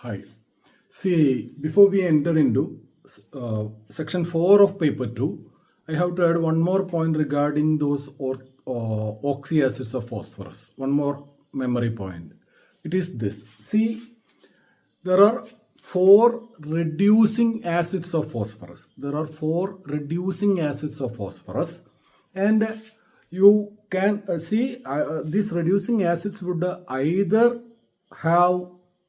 Hi. See, before we enter into section 4 of paper 2, I have to add one more point regarding those oxyacids of phosphorus. One more memory point. It is this. See, there are four reducing acids of phosphorus. There are four reducing acids of phosphorus, and you can see these reducing acids would either have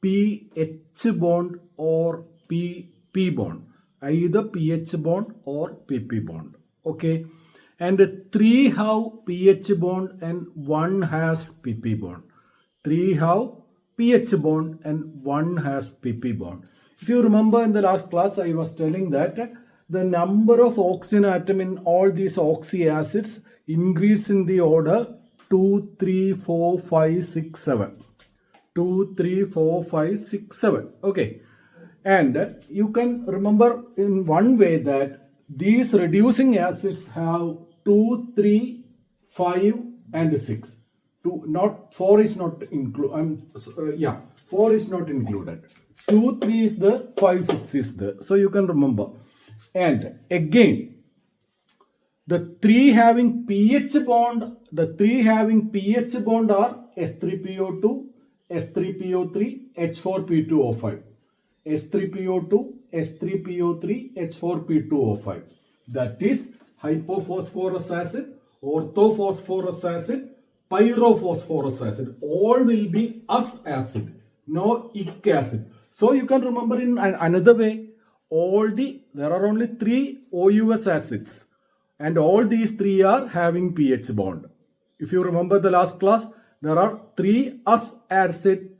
pH bond or PP bond, either pH bond or PP bond. Okay, and three have pH bond and one has PP bond. Three have pH bond and one has PP bond. If you remember in the last class, I was telling that the number of oxygen atom in all these oxyacids increase in the order 2, 3, 4, 5, 6, 7. 2, 3, 4, 5, 6, 7. Okay. And you can remember in one way that these reducing acids have 2, 3, 5, and 6. Not 4 is not included. 4 is not included. 2, 3 is there, 5, 6 is there. So you can remember. And again, the three having pH bond are S3PO2, S3PO3, H4P2O5. S3PO2, S3PO3, H4P2O5. That is hypophosphorus acid, orthophosphorus acid, pyrophosphorus acid. All will be us acid, no ic acid. So you can remember in another way, there are only three OUS acids, and all these three are having pH bond. If you remember the last class, there are three us acid,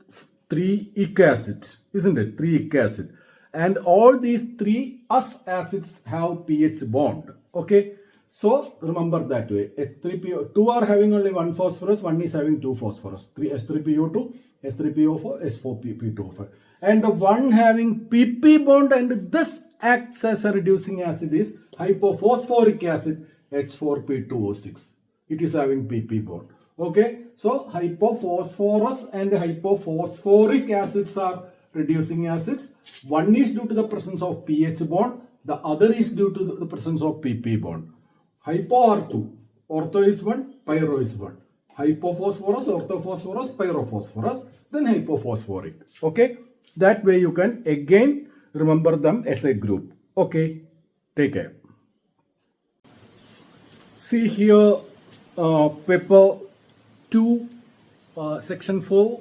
three ic acids, isn't it? Three ic acid, and all these three us acids have pH bond. Okay. So remember that way. S3PO, two are having only one phosphorus, one is having two phosphorus. S3PO2, S3PO4, S4P2O5. And the one having PP bond and this acts as a reducing acid is hypophosphoric acid, H4P2O6. It is having PP bond. Okay. So hypophosphorus and hypophosphoric acids are reducing acids. One is due to the presence of pH bond. The other is due to the presence of PP bond. Hypo are 2. Ortho is 1, pyro is 1. Hypophosphorus, orthophosphorus, pyrophosphorus, then hypophosphoric. Okay. That way you can again remember them as a group. Okay. Take care. See here, paper 2, section 4,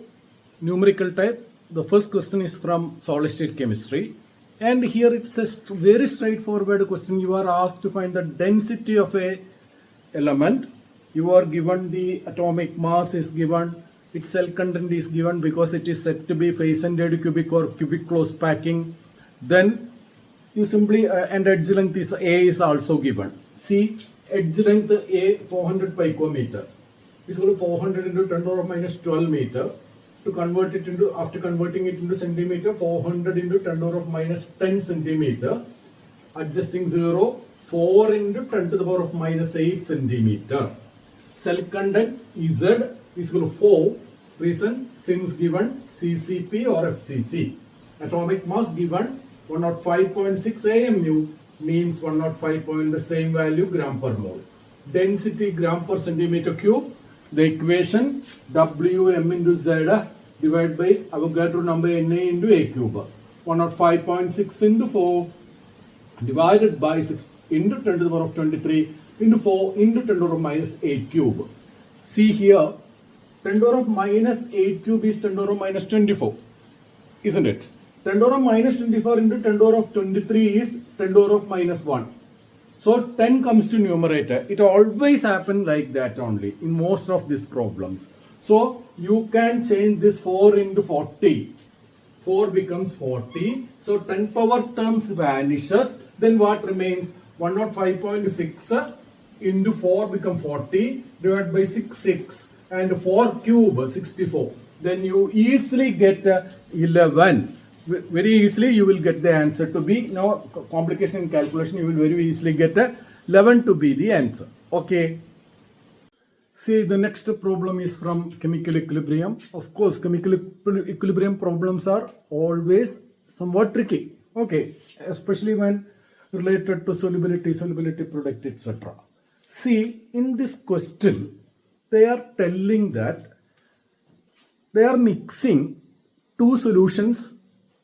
numerical type. The first question is from solid state chemistry. And here it's a very straightforward question. You are asked to find the density of a element. You are given the atomic mass is given. Its cell content is given because it is said to be face-ended cubic or cubic close packing. Then you simply, and edge length is A is also given. See, edge length A 400 picometer is equal to 400 into 10 to the minus 12 meter. To convert it into, after converting it into centimeter, 400 into 10 to the minus 10 centimeter, adjusting 0, 4 into 10 to the power of minus 8 centimeter. Cell content Z is equal to 4, reason since given CCP or FCC. Atomic mass given 105.6 AMU means 105 point the same value gram per mole. Density gram per centimeter cube. The equation Wm into Z divided by Avogadro number Na into A cube. 105.6 into 4 divided by 6 into 10 to the power of 23 into 4 into 10 to the power of minus 8 cube. See here, 10 to the power of minus 8 cube is 10 to the power of minus 24. Isn't it? 10 to the power of minus 24 into 10 to the power of 23 is 10 to the power of minus 1. So 10 comes to numerator. It always happens like that only in most of these problems. So you can change this 4 into 40. 4 becomes 40. So 10 power terms vanishes. Then what remains? 105.6 into 4 become 40 divided by 6. And 4 cube 64. Then you easily get 11. Very easily you will get the answer to be, no complication in calculation, you will very easily get 11 to be the answer. Okay. See, the next problem is from chemical equilibrium. Of course, chemical equilibrium problems are always somewhat tricky. Okay, especially when related to solubility, solubility product, etc. See, in this question, they are telling that they are mixing two solutions,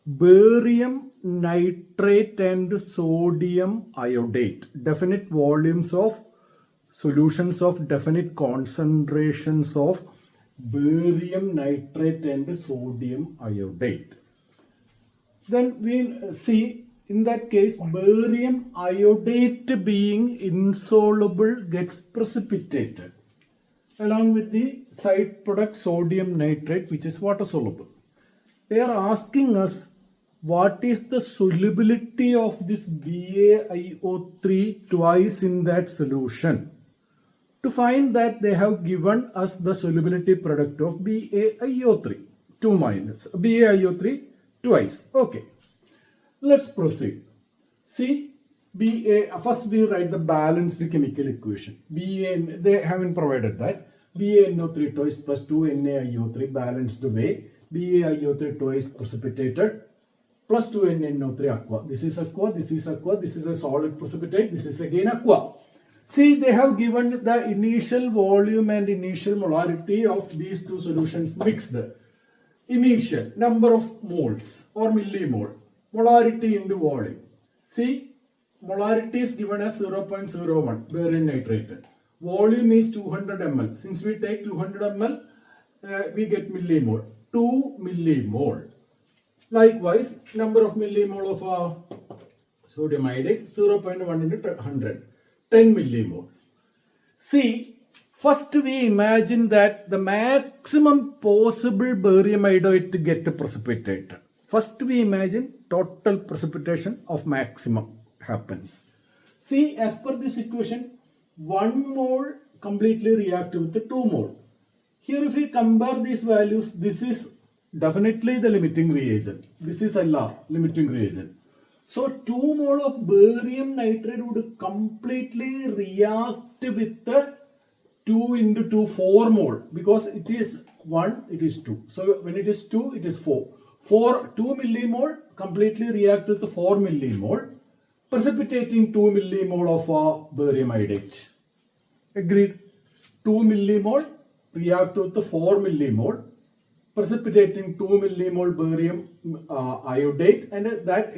barium nitrate and sodium iodate, definite volumes of solutions of definite concentrations of barium nitrate and sodium iodate. Then we see in that case barium iodate being insoluble gets precipitated along with the side product sodium nitrate, which is water soluble. They are asking us what is the solubility of this BaIO3 twice in that solution. To find that, they have given us the solubility product of BaIO3 2 minus BaIO3 twice. Okay, let's proceed. See, first we write the balanced chemical equation. They haven't provided that. BaNO3 twice plus 2NaIO3 balanced way. BaIO3 twice precipitated plus 2NNO3 aqua. This is aqua, this is aqua, this is a solid precipitate, this is again aqua. See, they have given the initial volume and initial molarity of these two solutions mixed. Initial number of moles or millimole, molarity into volume. See, molarity is given as 0.01 barium nitrate. Volume is 200 ml. Since we take 200 ml, we get millimole. 2 millimole. Likewise, number of millimole of sodium iodide 0.1 into 100. 10 millimole. See, first we imagine that the maximum possible barium iodide to get precipitated. First we imagine total precipitation of maximum happens. See, as per this equation, 1 mole completely react with the 2 mole. Here if we compare these values, this is definitely the limiting reagent. This is LR, limiting reagent. So 2 mole of barium nitrate would completely react with the 2 into 2, 4 mole, because it is 1, it is 2. So when it is 2, it is 4. 2 millimole completely react with the 4 millimole, precipitating 2 millimole of barium iodate. Agreed? 2 millimole react with the 4 millimole, precipitating 2 millimole barium iodate, and that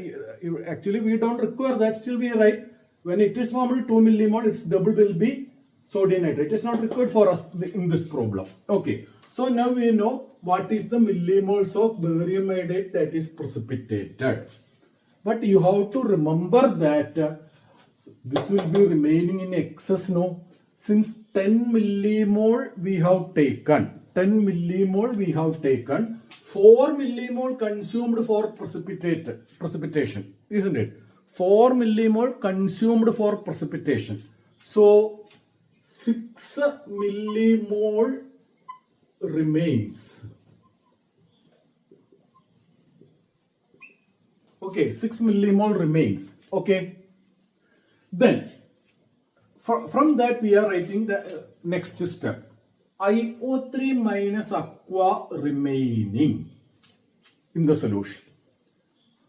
actually we don't require that, still we write when it is formed 2 millimole, its double will be sodium nitrate. It is not required for us in this problem. Okay, so now we know what is the millimoles of barium iodate that is precipitated. But you have to remember that this will be remaining in excess, no? Since 10 millimole we have taken, 10 millimole we have taken, 4 millimole consumed for precipitation, isn't it? 4 millimole consumed for precipitation. So 6 millimole remains. Okay, 6 millimole remains. Okay. Then, from that we are writing the next step. IO3 minus aqua remaining in the solution.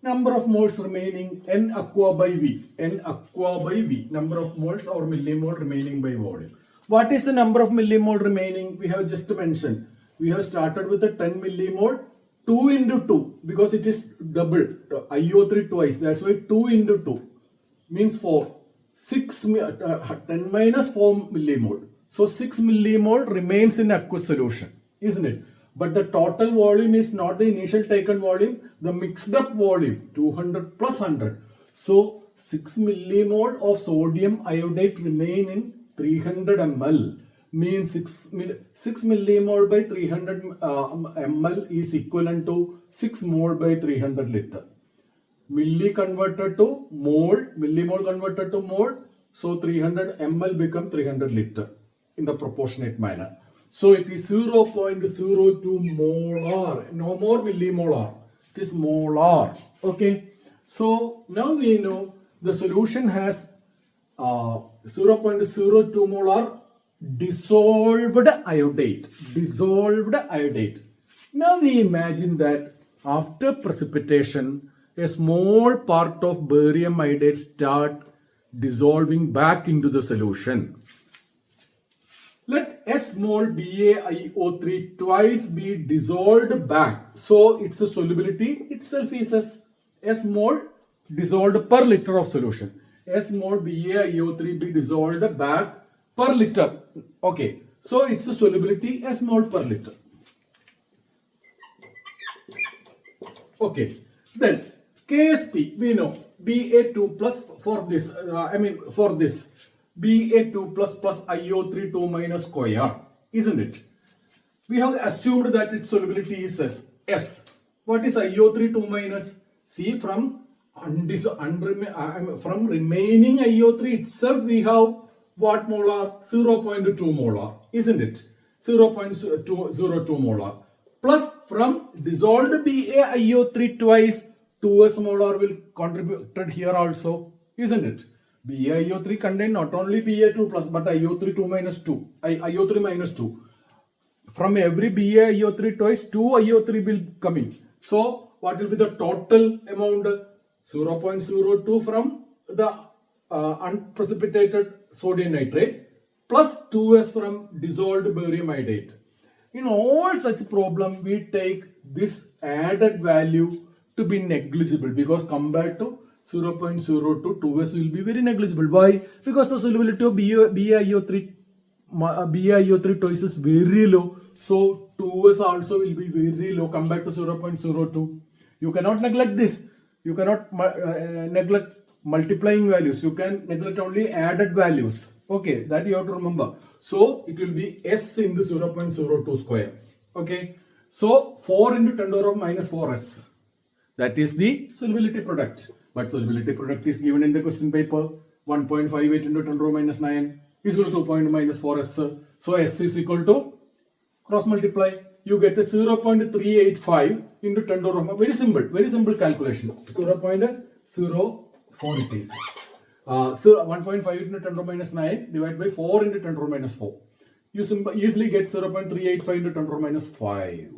Number of moles remaining, N aqua by V. N aqua by V. Number of moles or millimole remaining by volume. What is the number of millimole remaining? We have just mentioned. We have started with a 10 millimole. 2 into 2, because it is double. IO3 twice. That's why 2 into 2 means 4. 10 minus 4 millimole. So 6 millimole remains in aqueous solution, isn't it? But the total volume is not the initial taken volume, the mixed up volume, 200 plus 100. So 6 millimole of sodium iodate remain in 300 ml. Means 6 millimole by 300 ml is equivalent to 6 mole by 300 liter. Milli converted to mole, millimole converted to mole. So 300 ml become 300 liter in the proportionate manner. So it is 0.02 molar, no more millimolar. It is molar. Okay. So now we know the solution has 0.02 molar dissolved iodate. Dissolved iodate. Now we imagine that after precipitation, a small part of barium iodide start dissolving back into the solution. Let S small BaIO3 twice be dissolved back. So its solubility itself is S mole dissolved per liter of solution. S small BaIO3 be dissolved back per liter. Okay. So its solubility S mole per liter. Okay. Then KSP we know Ba2 plus for this. For this. Ba2 plus IO3 2 minus square, isn't it? We have assumed that its solubility is S. What is IO3 2 minus? See, from remaining IO3 itself we have what molar? 0.2 molar, isn't it? 0.02 molar. Plus from dissolved BaIO3 twice 2s molar will contribute here also, isn't it? BaIO3 contain not only Ba2 plus but IO3 2 minus 2, IO3 minus 2. From every BaIO3 twice 2 IO3 will coming. So what will be the total amount? 0.02 from the unprecipitated sodium nitrate plus 2s from dissolved barium iodide. In all such problem, we take this added value to be negligible because compared to 0.02, 2s will be very negligible. Why? Because the solubility of BaIO3 twice is very low. So 2s also will be very low compared to 0.02. You cannot neglect this. You cannot neglect multiplying values. You can neglect only added values. Okay, that you have to remember. So it will be S into 0.02 square. Okay, so 4 into 10 to the power minus 4s. That is the solubility product. But solubility product is given in the question paper. 1.58 into 10 to the power minus 9 is equal to 2 minus 4s. So S is equal to cross multiply. You get a 0.385 into 10 to the power. Very simple calculation. 0.04 it is. So 1.5 into 10 to the power minus 9 divided by 4 into 10 to the power minus 4. You easily get 0.385 into 10 to the power minus 5.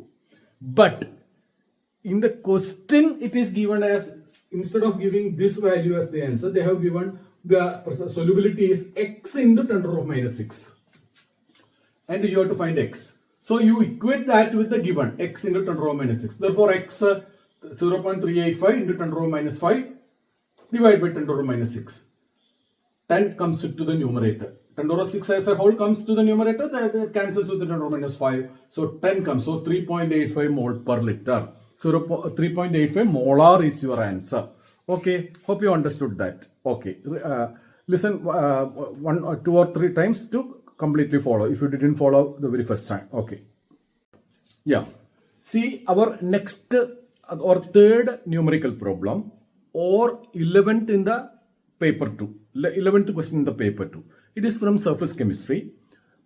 But in the question, it is given as, instead of giving this value as the answer, they have given the solubility is x into 10 to the power minus 6. And you have to find x. So you equate that with the given x into 10 to the power minus 6. Therefore, x 0.385 into 10 to the power minus 5 divided by 10 to the power minus 6. 10 comes to the numerator. 10 to the power 6 as a whole comes to the numerator, that cancels with the 10 to the power minus 5. So 10 comes, so 3.85 mole per liter. So 3.85 molar is your answer. Okay, hope you understood that. Okay, listen 1 or 2 or 3 times to completely follow if you didn't follow the very first time. Okay, yeah. See our next or third numerical problem or 11th in the paper 2. 11th question in the paper 2. It is from surface chemistry,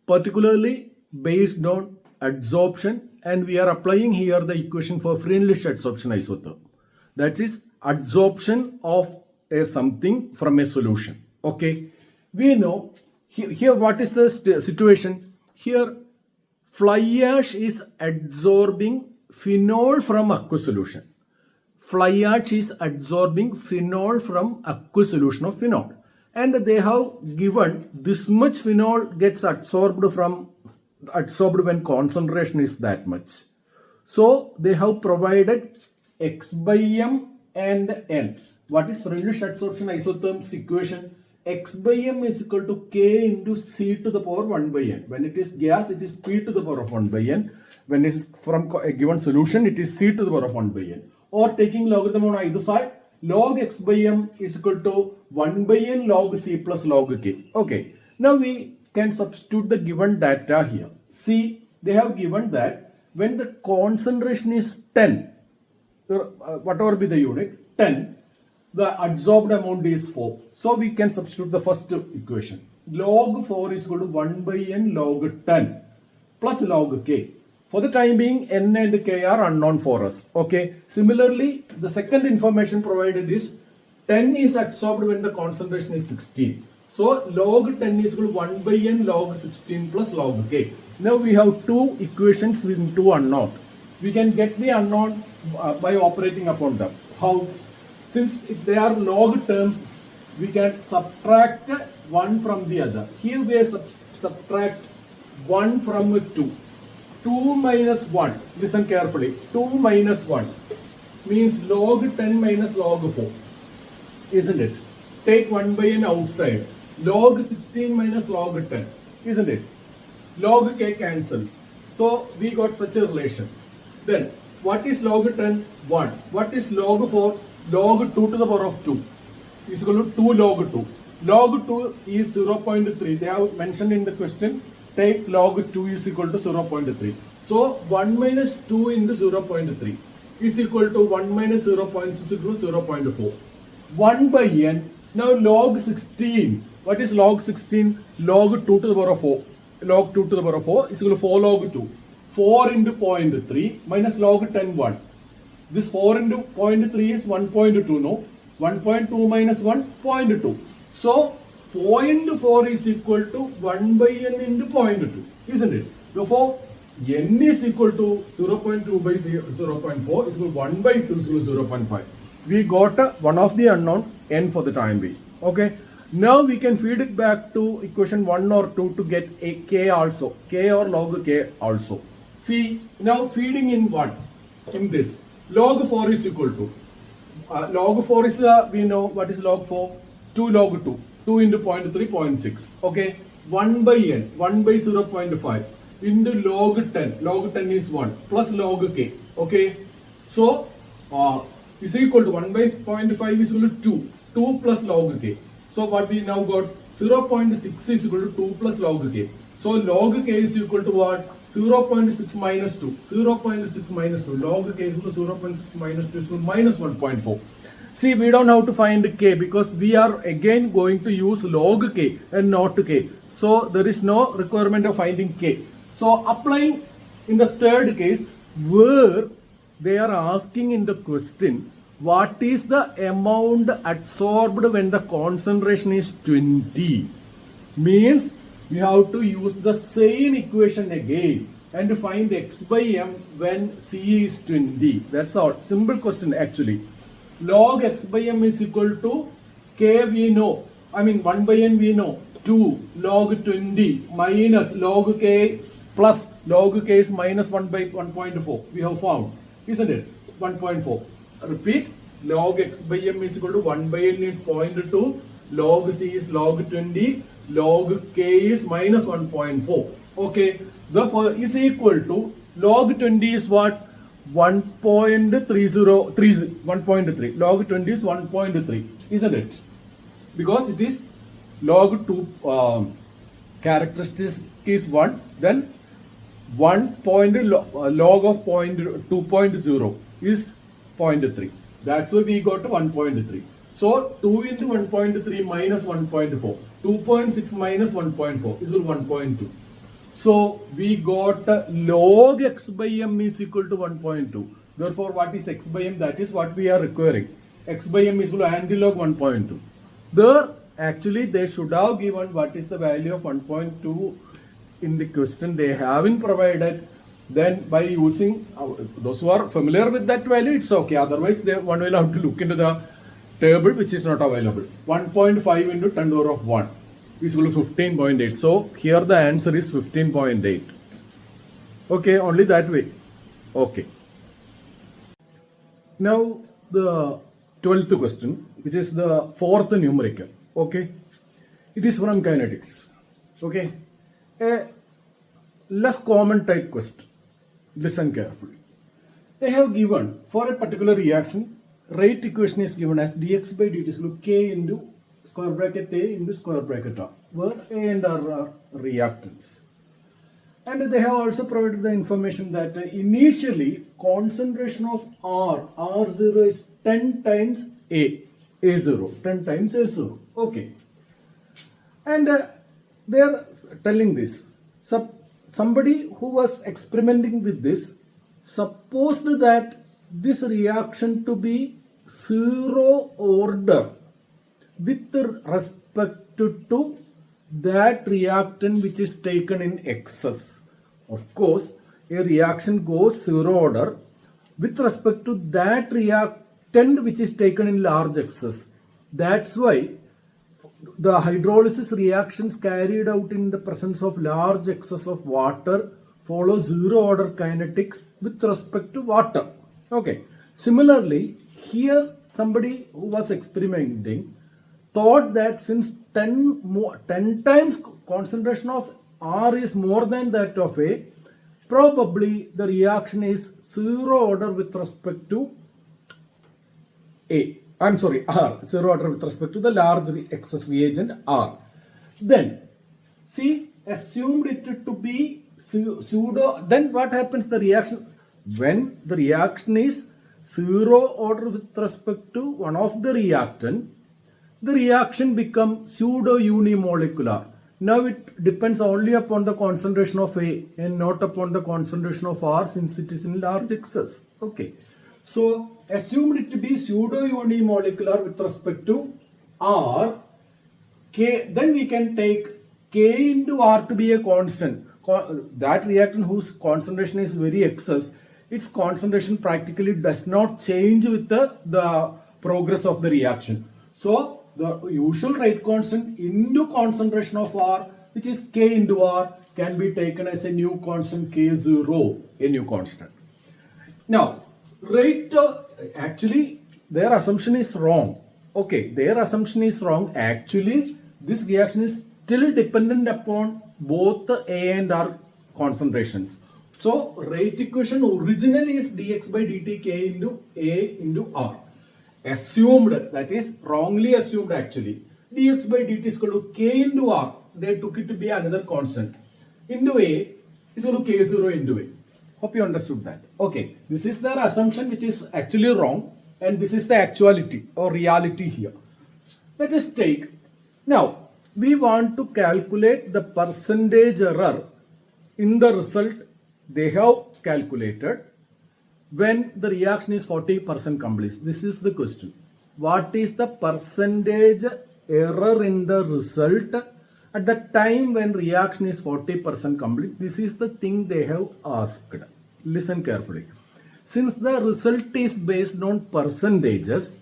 particularly based on adsorption, and we are applying here the equation for Freundlich adsorption isotherm. That is adsorption of a something from a solution. Okay, we know here what is the situation. Here fly ash is adsorbing phenol from aqueous solution. Fly ash is adsorbing phenol from aqueous solution of phenol. And they have given this much phenol gets adsorbed when concentration is that much. So they have provided X by M and N. What is Freundlich adsorption isotherm's equation? X by M is equal to K into C to the power 1 by N. When it is gas, it is P to the power of 1 by N. When it is from a given solution, it is C to the power of 1 by N. Or taking logarithm on either side, log X by M is equal to 1 by N log C plus log K. Okay, now we can substitute the given data here. See, they have given that when the concentration is 10, whatever be the unit, 10, the adsorbed amount is 4. So we can substitute the first equation. Log 4 is equal to 1 by N log 10 plus log K. For the time being, N and K are unknown for us. Okay. Similarly, the second information provided is 10 is adsorbed when the concentration is 16. So log 10 is equal to 1 by n log 16 plus log k. Now we have two equations with two unknown. We can get the unknown by operating upon them. How? Since if they are log terms, we can subtract one from the other. Here we subtract 1 from 2. 2 minus 1, listen carefully, 2 minus 1 means log 10 minus log 4, isn't it? Take 1 by n outside, log 16 minus log 10, isn't it? Log k cancels. So we got such a relation. Then what is log 10? 1. What is log 4? Log 2 to the power of 2 is equal to 2 log 2. Log 2 is 0.3. They have mentioned in the question, take log 2 is equal to 0.3. So 1 minus 2 into 0.3 is equal to 1 minus 0.6 equal to 0.4. 1 by n. Now log 16. What is log 16? Log 2 to the power of 4. Log 2 to the power of 4 is equal to 4 log 2. 4 into 0.3 minus log 10 1. This 4 into 0.3 is 1.2, no? 1.2 minus 1, 0.2. So 0.4 is equal to 1 by n into 0.2, isn't it? Therefore, n is equal to 0.2 by 0.4 is equal to 1 by 2 is equal to 0.5. We got one of the unknown n for the time being. Okay. Now we can feed it back to equation 1 or 2 to get a k also. K or log k also. See, now feeding in 1 in this. Log 4 is equal to log 4 is we know what is log 4, 2 log 2, 2 into 0.3, 0.6. Okay, 1 by n, 1 by 0.5 into log 10 is 1 plus log k. Okay, so is equal to 1 by 0.5 is equal to 2 plus log k. So what we now got, 0.6 is equal to 2 plus log k. So log k is equal to what? 0.6 minus 2. 0.6 minus 2. Log k is equal to 0.6 minus 2 is equal to minus 1.4. See, we don't have to find k because we are again going to use log k and not k. So there is no requirement of finding k. So applying in the third case where they are asking in the question what is the amount adsorbed when the concentration is 20 means we have to use the same equation again and find x by m when C is 20. That's all. Simple question actually. Log x by m is equal to k we know. I mean 1 by n we know. 2 log 20 minus log k plus log k is minus 1 by 1.4. We have found. Isn't it? 1.4. Repeat. Log x by m is equal to 1 by n is 0.2. Log c is log 20. Log k is minus 1.4. Okay. Therefore, is equal to log 20 is what? 1.3. Log 20 is 1.3. Isn't it? Because it is log 2 characteristic is 1. Then 1 point log of 2.0 is 0.3. That's why we got 1.3. So 2 into 1.3 minus 1.4. 2.6 minus 1.4 is equal to 1.2. So we got log x by m is equal to 1.2. Therefore, what is x by m? That is what we are requiring. X by m is equal to anti-log 1.2. There, actually, they should have given what is the value of 1.2 in the question. They haven't provided. Then by using, those who are familiar with that value, it's okay. Otherwise, one will have to look into the table which is not available. 1.5 into 10 to the power of 1 is equal to 15.8. So here the answer is 15.8. Okay, only that way. Okay. Now the 12th question, which is the fourth numerical. Okay. It is from kinetics. Okay. A less common type question. Listen carefully. They have given for a particular reaction, rate equation is given as dx by dt is equal to k into square bracket a into square bracket r, where a and r are reactants. And they have also provided the information that initially concentration of R0 is 10 times A0, 10 times A0. Okay. And they are telling this. Somebody who was experimenting with this supposed that this reaction to be zero order with respect to that reactant which is taken in excess. Of course, a reaction goes zero order with respect to that reactant which is taken in large excess. That's why the hydrolysis reactions carried out in the presence of large excess of water follow zero order kinetics with respect to water. Okay. Similarly, here somebody who was experimenting thought that since 10 times concentration of R is more than that of A, probably the reaction is zero order with respect to R, zero order with respect to the large excess reagent R. Then, see, assumed it to be pseudo, then what happens? The reaction, when the reaction is zero order with respect to one of the reactant, the reaction becomes pseudo unimolecular. Now it depends only upon the concentration of A and not upon the concentration of R since it is in large excess. Okay. So assumed it to be pseudo unimolecular with respect to R, K, then we can take K into R to be a constant. That reactant whose concentration is very excess, its concentration practically does not change with the progress of the reaction. So the usual rate constant into concentration of R, which is K into R, can be taken as a new constant K0, a new constant. Now, rate, actually, their assumption is wrong. Okay, their assumption is wrong. Actually, this reaction is still dependent upon both the A and R concentrations. So, rate equation originally is dx by dt K into A into R. Assumed, that is wrongly assumed actually, dx by dt is equal to K into R. They took it to be another constant. Into A is equal to K0 into A. Hope you understood that. Okay, this is their assumption which is actually wrong, and this is the actuality or reality here. Let us take, now we want to calculate the percentage error in the result they have calculated when the reaction is 40% complete. This is the question. What is the percentage error in the result at the time when reaction is 40% complete? This is the thing they have asked. Listen carefully. Since the result is based on percentages,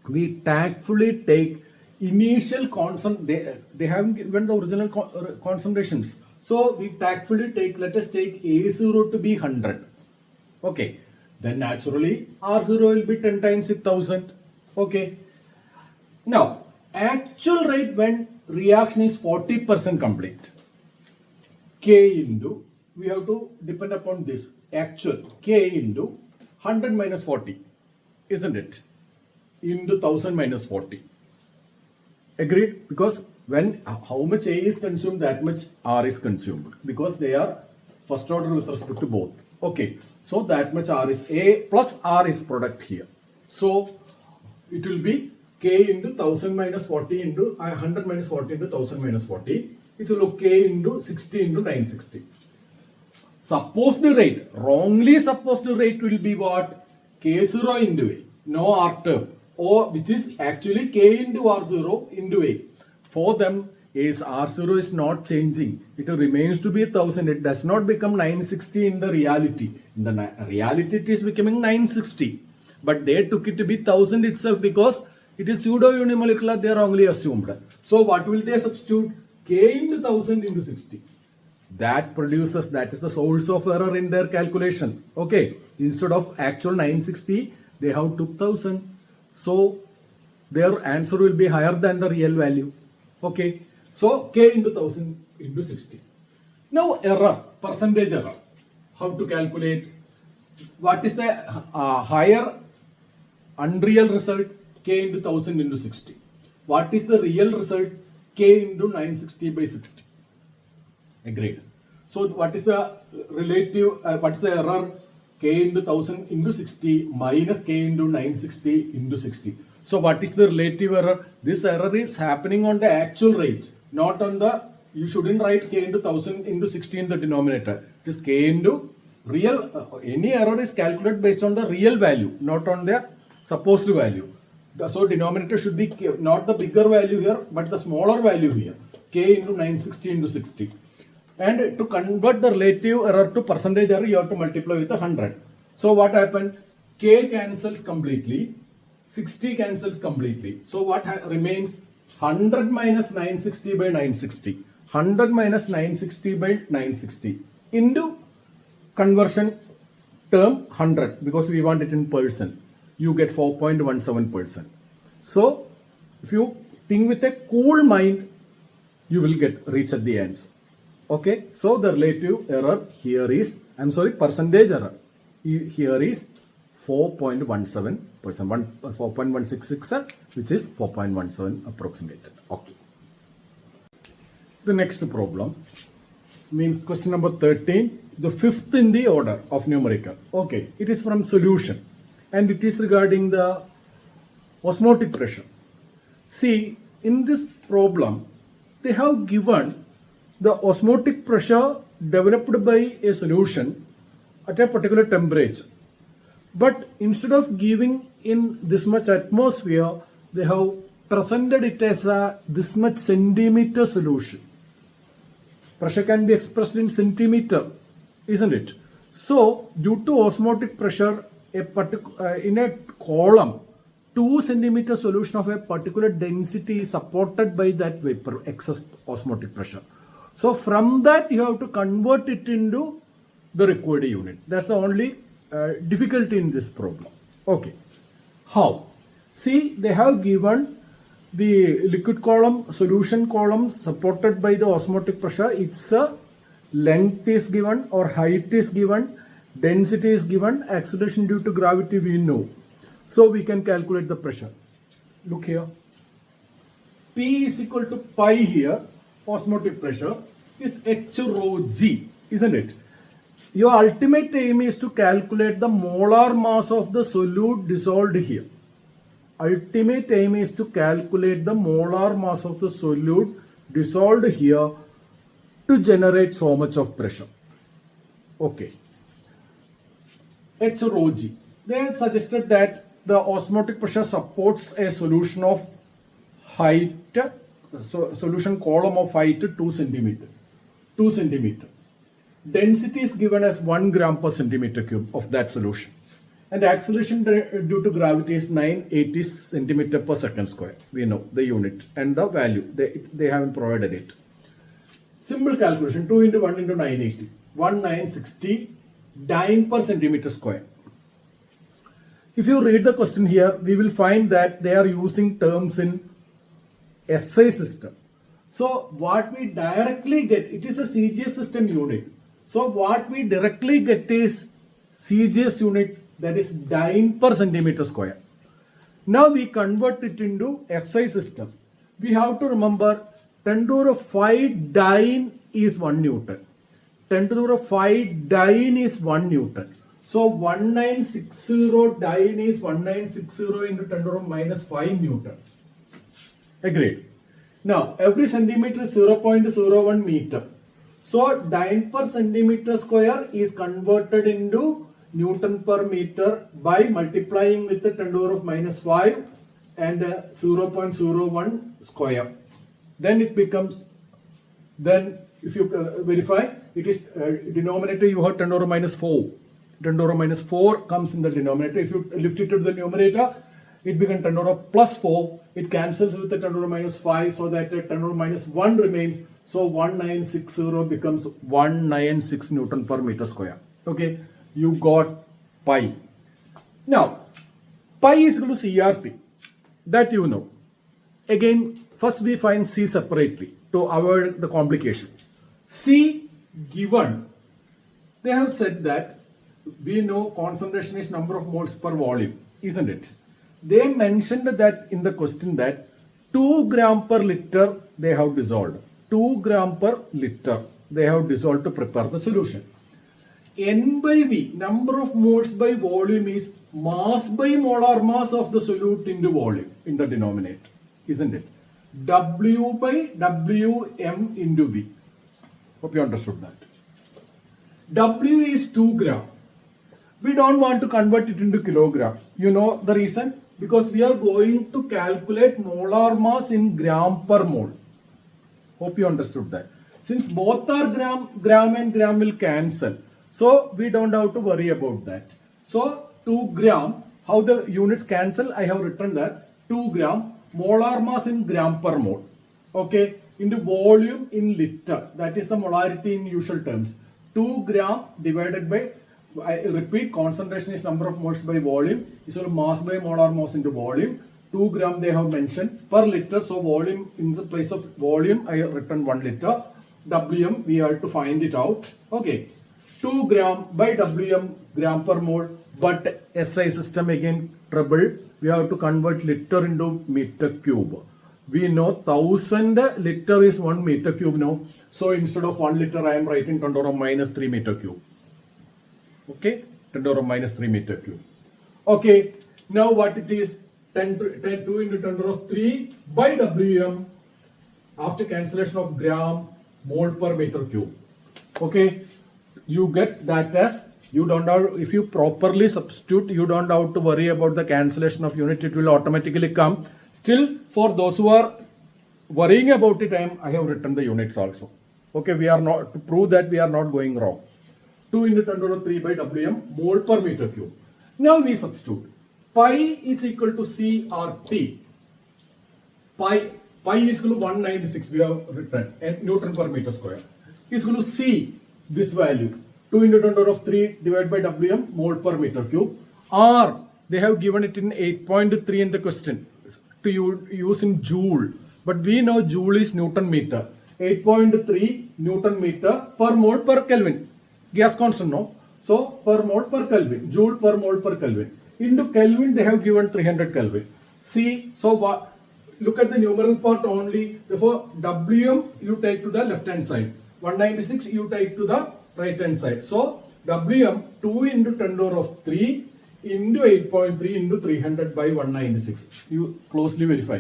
we tactfully take initial constant. They haven't given the original concentrations. So we tactfully take, let us take A0 to be 100. Okay. Then naturally R0 will be 10 times 1000. Okay. Now, actual rate when reaction is 40% complete. K into, we have to depend upon this actual K into 100 minus 40, isn't it? Into 1000 minus 40. Agreed? Because when how much A is consumed, that much R is consumed, because they are first order with respect to both. Okay, so that much R is A plus R is product here. So it will be K into 1000 minus 40 into 100 minus 40 into 1000 minus 40. It will be K into 60 into 960. Supposed rate, wrongly supposed rate will be what? K0 into A, no R term, or which is actually K into R0 into A. For them, is R0 is not changing. It remains to be 1000. It does not become 960 in the reality. In the reality, it is becoming 960. But they took it to be 1000 itself because it is pseudo unimolecular. They are wrongly assumed. So what will they substitute? K into 1000 into 60. That produces, that is the source of error in their calculation. Okay. Instead of actual 960, they have took 1000. So their answer will be higher than the real value. Okay. So K into 1000 into 60. Now error, percentage error. How to calculate? What is the higher unreal result? K into 1000 into 60. What is the real result? K into 960 by 60. Agreed. So what is the relative, what is the error? K into 1000 into 60 minus K into 960 into 60. So what is the relative error? This error is happening on the actual rate, not on the, you shouldn't write K into 1000 into 60 in the denominator. It is K into real, any error is calculated based on the real value, not on the supposed value. So denominator should be K, not the bigger value here, but the smaller value here. K into 960 into 60. And to convert the relative error to percentage error, you have to multiply with 100. So what happened? K cancels completely. 60 cancels completely. So what remains? 100 minus 960 by 960. 100 minus 960 by 960 into conversion term 100, because we want it in percent. You get 4.17%. So if you think with a cool mind, you will reach at the ends. Okay, so the relative error here is, percentage error here is 4.17%, 4.166, which is 4.17 approximated. Okay. The next problem means question number 13, the fifth in the order of numerical. Okay, it is from solution and it is regarding the osmotic pressure. See, in this problem, they have given the osmotic pressure developed by a solution at a particular temperature. But instead of giving in this much atmosphere, they have presented it as this much centimeter solution. Pressure can be expressed in centimeter, isn't it? So, due to osmotic pressure, in a column, 2 centimeter solution of a particular density is supported by that vapor, excess osmotic pressure. So, from that you have to convert it into the required unit. That's the only difficulty in this problem. Okay. How? See, they have given the liquid column, solution column supported by the osmotic pressure. Its length is given or height is given, density is given, acceleration due to gravity we know. So we can calculate the pressure. Look here. P is equal to pi here, osmotic pressure, is H rho G, isn't it? Your ultimate aim is to calculate the molar mass of the solute dissolved here. Ultimate aim is to calculate the molar mass of the solute dissolved here to generate so much of pressure. Okay. H rho G. They have suggested that the osmotic pressure supports a solution of height, solution column of height 2 centimeter. 2 centimeter. Density is given as 1 gram per centimeter cube of that solution. And acceleration due to gravity is 980 centimeter per second square. We know the unit and the value. They haven't provided it. Simple calculation, 2 into 1 into 980. 1960 dyne per centimeter square. If you read the question here, we will find that they are using terms in SI system. So what we directly get, it is a CGS system unit. So what we directly get is CGS unit, that is dyne per centimeter square. Now we convert it into SI system. We have to remember 10 to the 5 dyne is 1 Newton. 10 to the 5 dyne is 1 Newton. So 1960 dyne is 1960 into 10 to the minus 5 Newton. Agreed. Now every centimeter is 0.01 meter. So dyne per centimeter square is converted into Newton per meter by multiplying with the 10 to the minus 5 and 0.01 square. Then it becomes, then if you verify, it is denominator you have 10 to the minus 4. 10 to the minus 4 comes in the denominator. If you lift it to the numerator, it becomes 10 to the plus 4. It cancels with the 10 to the minus 5, so that 10 to the minus 1 remains. So 1960 becomes 196 Newton per meter square. Okay, you got pi. Now, pi is equal to CRT. That you know. Again, first we find C separately to avoid the complication. C given, they have said that we know concentration is number of moles per volume, isn't it? They mentioned that in the question that 2 gram per liter they have dissolved. 2 gram per liter they have dissolved to prepare the solution. N by V, number of moles by volume, is mass by molar mass of the solute into volume in the denominator, isn't it? W by Wm into V. Hope you understood that. W is 2 gram. We don't want to convert it into kilogram. You know the reason? because we are going to calculate molar mass in gram per mole. Hope you understood that. Since both are gram and gram will cancel, so we don't have to worry about that. So 2 gram, how the units cancel, I have written that 2 gram molar mass in gram per mole. Okay, into volume in liter, that is the molarity in usual terms. 2 gram divided by, I repeat, concentration is number of moles by volume, is equal to mass by molar mass into volume. 2 gram they have mentioned per liter, so volume, in the place of volume I have written 1 liter. Wm we have to find it out. Okay, 2 gram by Wm gram per mole, but SI system again trouble. We have to convert liter into meter cube. We know 1000 liter is 1 meter cube now. So instead of 1 liter, I am writing 10 to the minus 3 meter cube. Okay, 10 to the minus 3 meter cube. Okay, now what it is? 2 into 10 to the 3 by Wm after cancellation of gram mole per meter cube. Okay, you get that as, you don't have, if you properly substitute, you don't have to worry about the cancellation of unit, it will automatically come. Still, for those who are worrying about it, I have written the units also. Okay, we are not, to prove that we are not going wrong. 2 into 10 to the 3 by Wm mole per meter cube. Now we substitute. Pi is equal to CRT. Pi is equal to 196, we have written, and Newton per meter square. Is equal to C, this value. 2 into 10 to the 3 divided by Wm mole per meter cube. R, they have given it in 8.3 in the question to use in joule, but we know joule is Newton meter. 8.3 Newton meter per mole per Kelvin. Gas constant, no? So per mole per Kelvin, joule per mole per Kelvin. Into Kelvin they have given 300 Kelvin. See, so what? Look at the numeral part only. Therefore, Wm you take to the left hand side. 196 you take to the right hand side. So Wm 2 into 10 to the 3 into 8.3 into 300 by 196. You closely verify.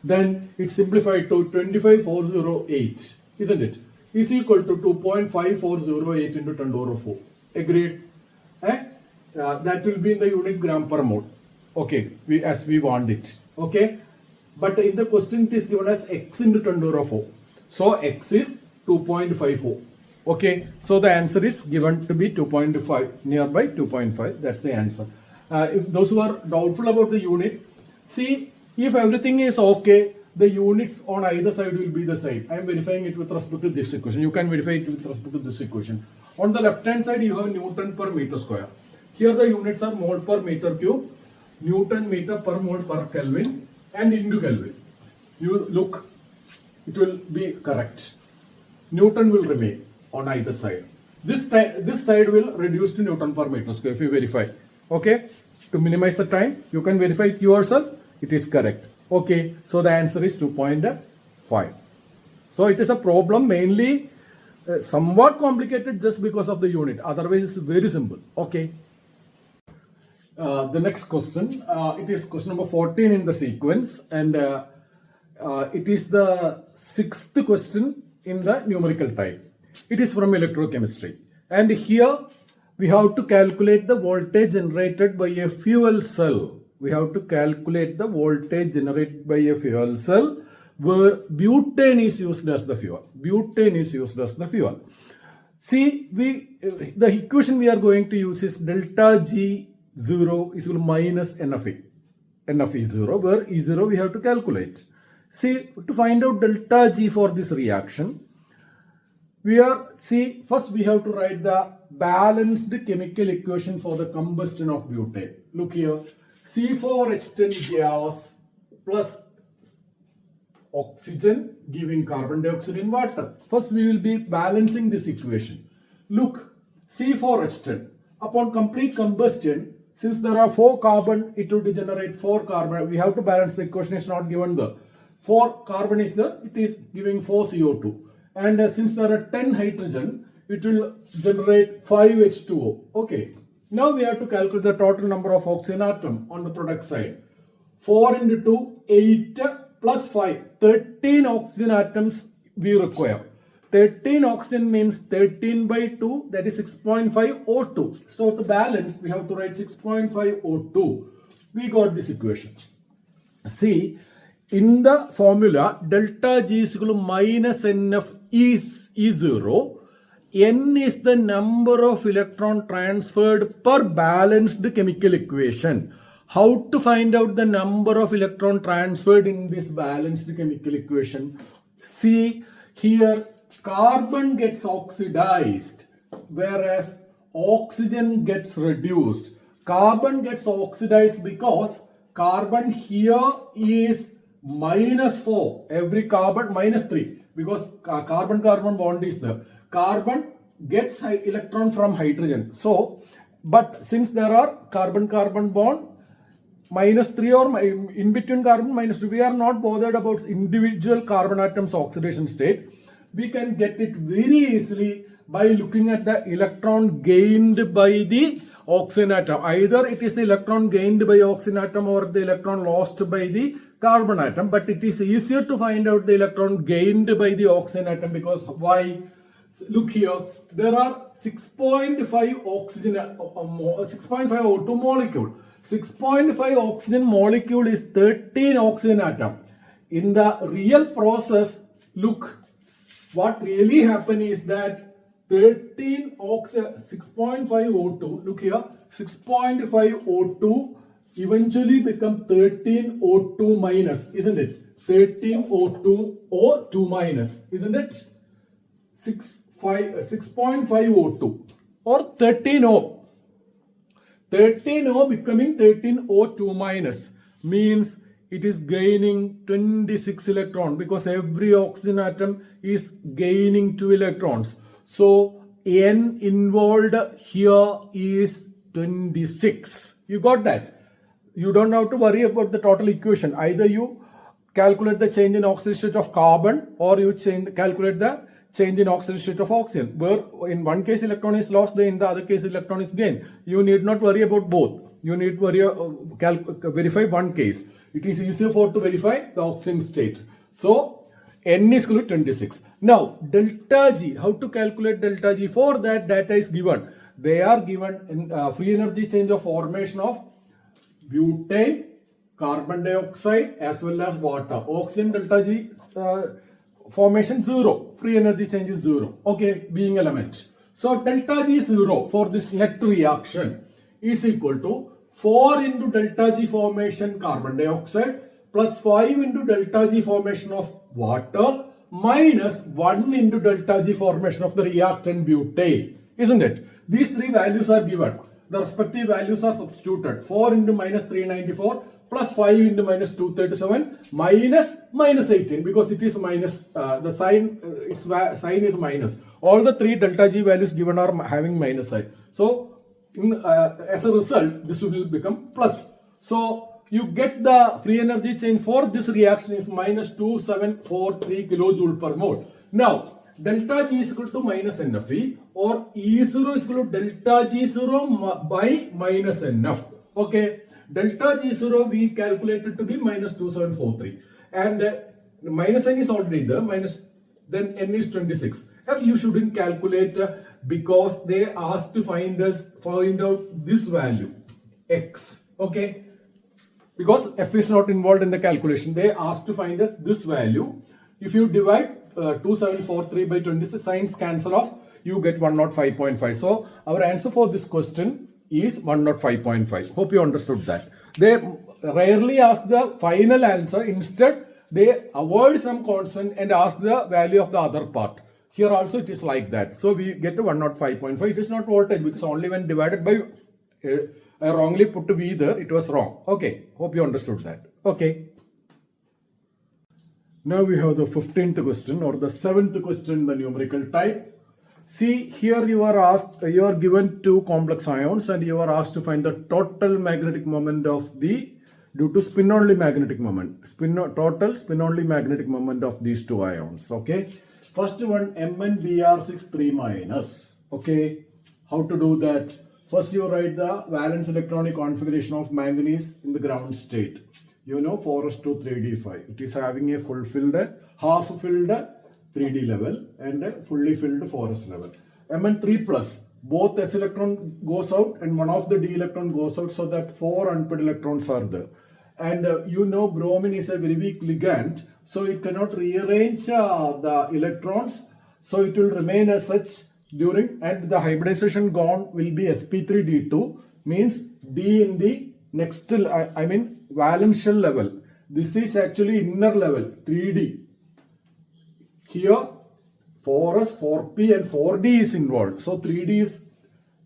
Then it simplified to 25408, isn't it? Is equal to 2.5408 into 10 to the 4. Agreed? That will be in the unit gram per mole. Okay, as we want it. Okay, but in the question it is given as x into 10 to the 4. So x is 2.54. Okay, so the answer is given to be 2.5, nearby 2.5. That's the answer. If those who are doubtful about the unit, see, if everything is okay, the units on either side will be the same. I am verifying it with respect to this equation. You can verify it with respect to this equation. On the left hand side, you have Newton per meter square. Here the units are mole per meter cube, Newton meter per mole per Kelvin, and into Kelvin. You look, it will be correct. Newton will remain on either side. This side will reduce to Newton per meter square if you verify. Okay, to minimize the time, you can verify it yourself. It is correct. Okay, so the answer is 2.5. So it is a problem mainly somewhat complicated just because of the unit. Otherwise, it's very simple. Okay. The next question, it is question number 14 in the sequence, and it is the 6th question in the numerical type. It is from electrochemistry, and here we have to calculate the voltage generated by a fuel cell. We have to calculate the voltage generated by a fuel cell where butane is used as the fuel. Butane is used as the fuel. See, the equation we are going to use is delta G0 is equal to minus NFE. NFE is 0, where E0 we have to calculate. See, to find out delta G for this reaction, first we have to write the balanced chemical equation for the combustion of butane. Look here, C4H10 gas plus oxygen giving carbon dioxide in water. First we will be balancing this equation. Look, C4H10, upon complete combustion, since there are 4 carbon, it will generate 4 carbon. We have to balance, the equation is not given there. 4 carbon is there, it is giving 4 CO2. And since there are 10 hydrogen, it will generate 5 H2O. Okay. Now we have to calculate the total number of oxygen atom on the product side. 4 into 2, 8 plus 5, 13 oxygen atoms we require. 13 oxygen means 13 by 2, that is 6.5 O2. So to balance, we have to write 6.5 O2 We got this equation. See, in the formula, delta G is equal to minus NF is E0. N is the number of electron transferred per balanced chemical equation. How to find out the number of electron transferred in this balanced chemical equation? See, here carbon gets oxidized, whereas oxygen gets reduced. Carbon gets oxidized because carbon here is -4, every carbon -3, because carbon-carbon bond is there. Carbon gets electron from hydrogen. So, but since there are carbon-carbon bond -3 or in between carbon -2, we are not bothered about individual carbon atoms oxidation state. We can get it very easily by looking at the electron gained by the oxygen atom. Either it is the electron gained by oxygen atom or the electron lost by the carbon atom, but it is easier to find out the electron gained by the oxygen atom, because why? Look here, there are 6.5 oxygen, 6.5 O2 molecule. 6.5 oxygen molecule is 13 oxygen atom. In the real process, look, what really happened is that 13 oxygen, 6.5 O2, look here, 6.5 O2 eventually become 13 O2 minus, isn't it? 13 O2 O2 minus, isn't it? 6.5 O2 or 13 O. 13 O becoming 13 O2 minus means it is gaining 26 electrons, because every oxygen atom is gaining 2 electrons. So N involved here is 26. You got that? You don't have to worry about the total equation. Either you calculate the change in oxidation state of carbon, or you calculate the change in oxidation state of oxygen. Where in one case electron is lost, in the other case electron is gained. You need not worry about both. You need to verify one case. It is easier to verify the oxygen state. So N is equal to 26. Now delta G, how to calculate delta G? For that, data is given. They are given in free energy change of formation of butane, carbon dioxide as well as water. Oxygen delta G formation 0, free energy change is 0, okay, being element. So delta G 0 for this net reaction is equal to 4 into delta G formation carbon dioxide plus 5 into delta G formation of water minus 1 into delta G formation of the reactant butane, isn't it? These three values are given. The respective values are substituted. 4 into minus 394 plus 5 into minus 237 minus 18, because it is minus, the sign, its sign is minus. All the three delta G values given are having minus sign. So as a result, this will become plus. So you get the free energy change for this reaction is minus 2743 kilojoule per mole. Now delta G is equal to minus NFE, or E0 is equal to delta G0 by minus NF. Okay, delta G0 we calculated to be minus 2743, and minus N is already there, then N is 26. F you shouldn't calculate because they asked to find out this value X. Okay, because F is not involved in the calculation, they asked to find us this value. If you divide 2743 by 26, signs cancel off, you get 105.5. So our answer for this question is 105.5. Hope you understood that. They rarely ask the final answer. Instead, they avoid some constant and ask the value of the other part. Here also it is like that. So we get to 105.5. It is not voltage, because only when divided by I wrongly put V there, it was wrong. Okay, hope you understood that. Okay. Now we have the 15th question, or the 7th question in the numerical type. See, here you are given two complex ions and you are asked to find the total magnetic moment of the, due to spin-only magnetic moment, total spin-only magnetic moment of these two ions. Okay. First one, MnBr6 3 minus. Okay. How to do that? First you write the valence electronic configuration of manganese in the ground state. You know, 4s2 3d5. It is having a full filled, half filled 3d level and a fully filled 4s level. Mn3 plus both s electron goes out and one of the d electron goes out, so that 4 unpaired electrons are there. And you know bromine is a very weak ligand, so it cannot rearrange the electrons, so it will remain as such during, and the hybridization gone will be sp3d2, means d in the next, valential level. This is actually inner level, 3d. Here 4s, 4p and 4d is involved. So 3d is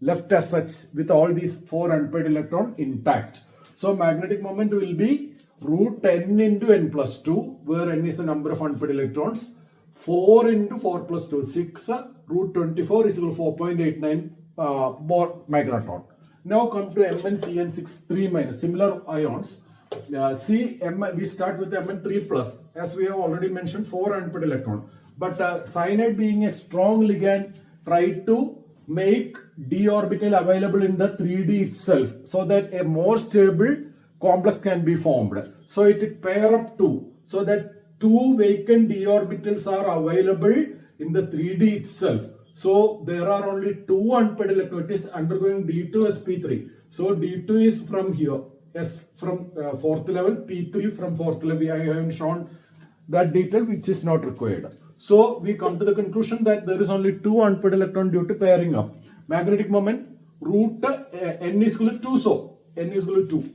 left as such with all these 4 unpaired electron intact. So magnetic moment will be root 10 into n plus 2, where n is the number of unpaired electrons. 4 into 4 plus 2, 6, root 24 is equal to 4.89 Bohr magneton. Now come to Mn, 3 minus, similar ions. We start with Mn3 plus, as we have already mentioned, 4 unpaired electron. But cyanide being a strong ligand, tried to make d orbital available in the 3d itself, so that a more stable complex can be formed. So it pair up 2, so that 2 vacant d orbitals are available in the 3d itself. So there are only 2 unpaired electrons. It is undergoing d2 sp3. So d2 is from here, s from 4th level, p3 from 4th level. I have shown that detail, which is not required. So we come to the conclusion that there is only 2 unpaired electrons due to pairing up. Magnetic moment root n is equal to 2, so n is equal to 2,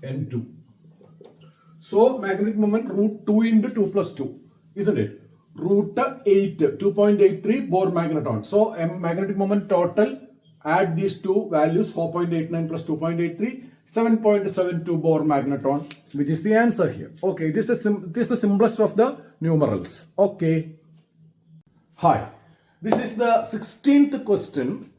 n2. So magnetic moment root 2 into 2 plus 2, isn't it? Root 8, 2.83 Bohr magneton. So magnetic moment total, add these two values, 4.89 plus 2.83, 7.72 Bohr magneton, which is the answer here. Okay, this is the simplest of the numerals. Okay. Hi. This is the 16th question,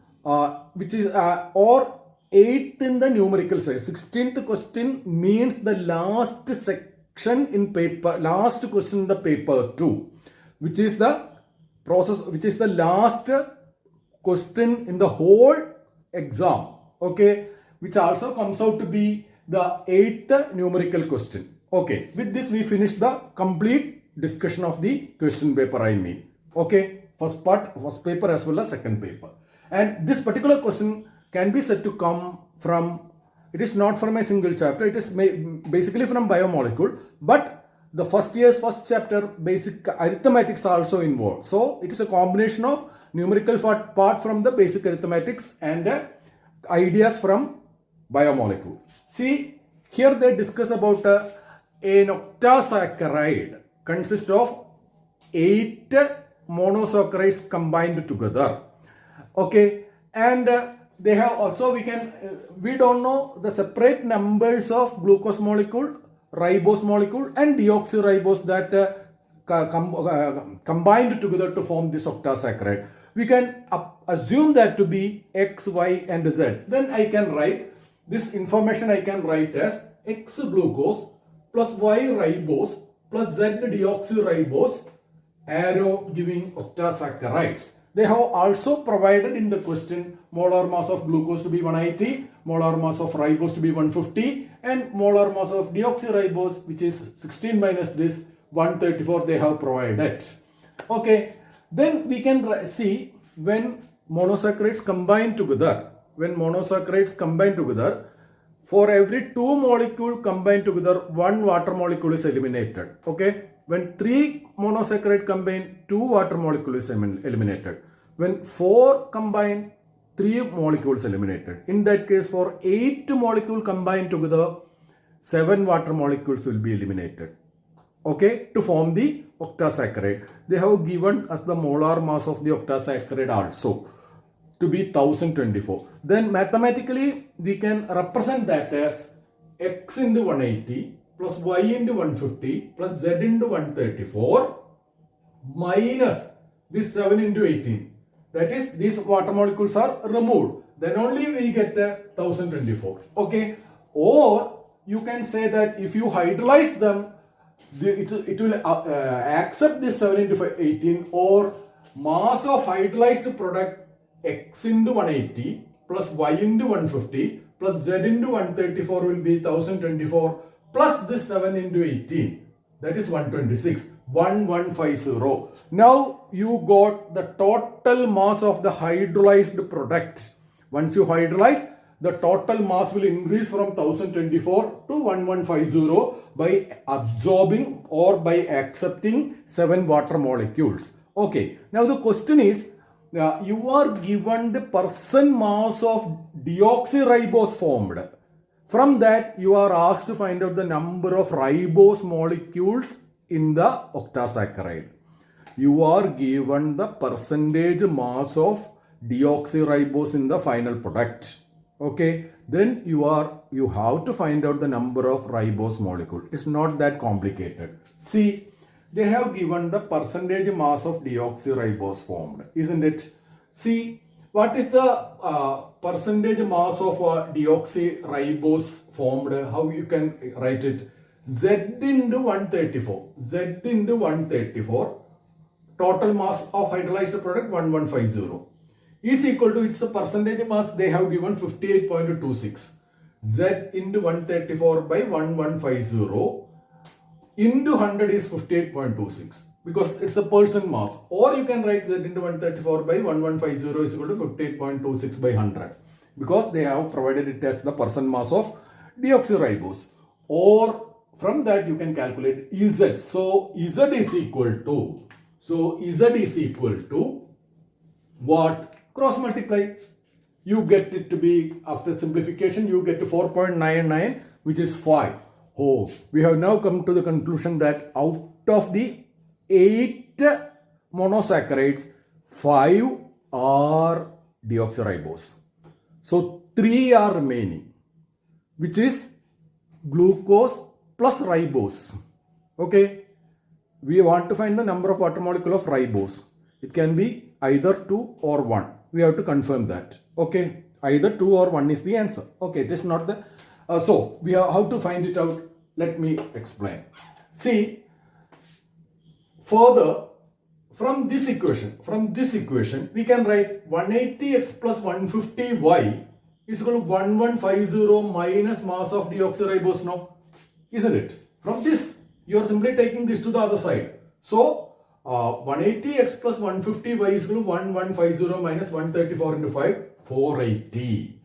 which is or 8th in the numerical size. 16th question means the last section in paper, last question in the paper 2, which is the process, which is the last question in the whole exam. Okay, which also comes out to be the 8th numerical question. Okay, with this we finish the complete discussion of the question paper, I mean. Okay, first paper as well as second paper. And this particular question can be said to come from, it is not from a single chapter, it is basically from biomolecule, but the first year's first chapter basic arithmetics are also involved. So it is a combination of numerical part from the basic arithmetics and ideas from biomolecule. See, here they discuss about an octasaccharide consists of 8 monosaccharides combined together. Okay, and they have also, we don't know the separate numbers of glucose molecule, ribose molecule and deoxyribose that combined together to form this octasaccharide. We can assume that to be X, Y and Z. Then I can write this information, I can write as X glucose plus Y ribose plus Z deoxyribose, arrow giving octasaccharides. They have also provided in the question molar mass of glucose to be 180, molar mass of ribose to be 150 and molar mass of deoxyribose, which is 16 minus this 134, they have provided. Okay, then we can see when monosaccharides combine together, for every 2 molecules combined together, 1 water molecule is eliminated. Okay, when 3 monosaccharide combine, 2 water molecules is eliminated. When 4 combine, 3 molecules eliminated. In that case, for 8 molecules combined together, 7 water molecules will be eliminated. Okay, to form the octasaccharide. They have given us the molar mass of the octasaccharide also to be 1024. Then mathematically we can represent that as X into 180 plus Y into 150 plus Z into 134 minus this 7 into 18. That is, these water molecules are removed. Then only we get 1024. Okay. Or you can say that if you hydrolyze them, it will accept this 7 into 18, or mass of hydrolyzed product X into 180 plus Y into 150 plus Z into 134 will be 1024 plus this 7 into 18. That is 126. 1150. Now you got the total mass of the hydrolyzed product. Once you hydrolyze, the total mass will increase from 1024 to 1150 by absorbing or by accepting 7 water molecules. Okay, now the question is, you are given the percent mass of deoxyribose formed. From that, you are asked to find out the number of ribose molecules in the octasaccharide. You are given the percentage mass of deoxyribose in the final product. Okay, then you have to find out the number of ribose molecule. It's not that complicated. See, they have given the percentage mass of deoxyribose formed, isn't it? See, what is the percentage mass of deoxyribose formed? How you can write it? Z into 134. Z into 134. Total mass of hydrolyzed product 1150 is equal to, it's the percentage mass they have given 58.26. Z into 134 by 1150 into 100 is 58.26 because it's the percent mass. Or you can write Z into 134 by 1150 is equal to 58.26 by 100 because they have provided it as the percent mass of deoxyribose. Or from that you can calculate Z. So Z is equal to what? Cross multiply. You get it to be, after simplification, you get to 4.99, which is 5. Oh, we have now come to the conclusion that out of the 8 monosaccharides, 5 are deoxyribose. So 3 are remaining, which is glucose plus ribose. Okay, we want to find the number of water molecule of ribose. It can be either 2 or 1. We have to confirm that. Okay, either 2 or 1 is the answer. Okay, it is not the... so, we have how to find it out. Let me explain. See, further, from this equation, we can write 180x plus 150y is equal to 1150 minus mass of deoxyribose now. Isn't it? From this, you are simply taking this to the other side. So, 180x plus 150y is equal to 1150 minus 134 into 5, 480.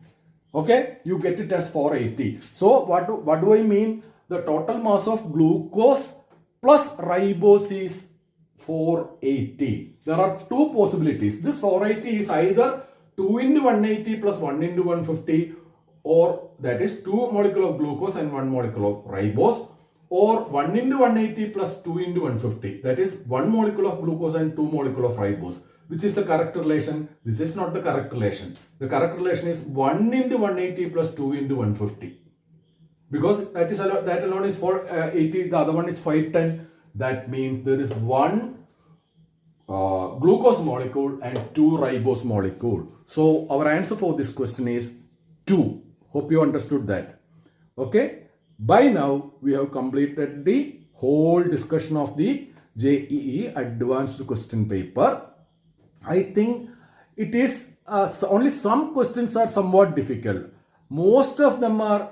Okay, you get it as 480. So, what do I mean? The total mass of glucose plus ribose is 480. There are two possibilities. This 480 is either 2 into 180 plus 1 into 150, or that is 2 molecule of glucose and 1 molecule of ribose, or 1 into 180 plus 2 into 150, that is 1 molecule of glucose and 2 molecule of ribose. Which is the correct relation? This is not the correct relation. The correct relation is 1 into 180 plus 2 into 150. Because that alone is 480, the other one is 510. That means there is 1 glucose molecule and 2 ribose molecule. So our answer for this question is 2. Hope you understood that. Okay. By now, we have completed the whole discussion of the JEE Advanced question paper. I think it is only some questions are somewhat difficult. Most of them are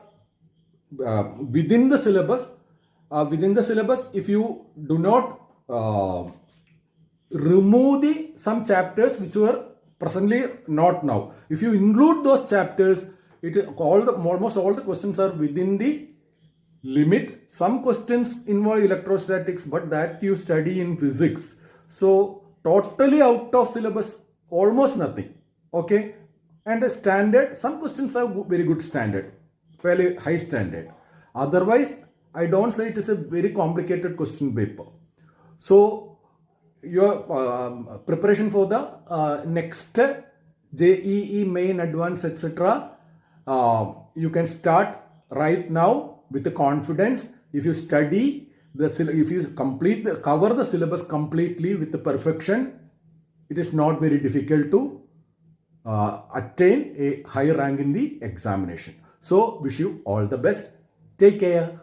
within the syllabus. If you do not remove some chapters which were presently not now. If you include those chapters, almost all the questions are within the limit. Some questions involve electrostatics, but that you study in physics. So totally out of syllabus, almost nothing. Okay, and a standard. Some questions are very good standard, fairly high standard. Otherwise, I don't say it is a very complicated question paper. So your preparation for the next JEE main, advanced, etc. You can start right now with the confidence. If you study if you cover the syllabus completely with the perfection, it is not very difficult to attain a high rank in the examination. So wish you all the best. Take care.